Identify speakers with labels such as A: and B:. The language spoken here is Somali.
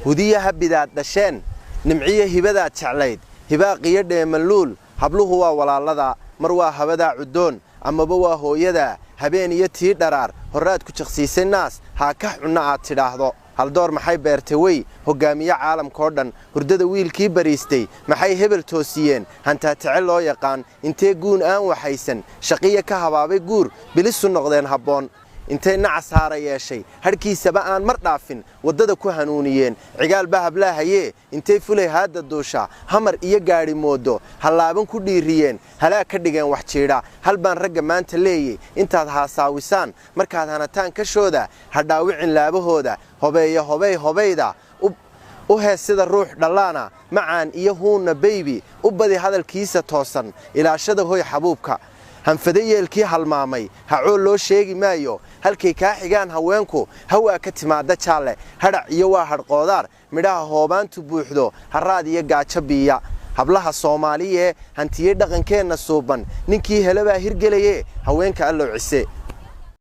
A: hudiyaha bidaad dhasheen nimciye hibadaad jeclayd hibaaqiyo dheemanluul habluhu waa walaalada mar waa habadaa cudoon amaba waa hooyada habeen iyo tii dharaar horaad ku jaqsiisay naas ha ka cunna aad tidhaahdo hal door maxay beertay way hogaamiye caalamka dhan hurdada wiilkii bariistay maxay hebel toosiyeen hantaa tacel loo yaqaan intee guun aan waxaysan shaqiye ka habaabay guur bilisu noqdeen habboon intay nacas haara yeeshay harkiisaba aan mar dhaafin wadada ku hanuuniyeen cigaal bahablaahaye intay fulay haada duusha hamar iyo gaari moodo halaaban ku dhiiriyeen halaa ka dhigeen wax jiidha hal baan ragga maanta leeyay intaad haasaawisaan markaad hanataan ka shooda ha dhaawicin laabahooda hobayda u hees sida ruux dhalaana macaan iyo huuna baby u badi hadalkiisa toosan ilaashada hoy xabuubka hanfada yeelkii halmaamay hacool loo sheegi maayo halkay kaa xigaan haweenku hawaa ka timaada jaalle hadhac iyo waa hadhqoodaar midhaha hoobaantu buuxdo haraad iyo gaajo biya hablaha Soomaaliye hantiye dhaqankeenna suuban ninkii helaba hirgelaye haweenka allow cise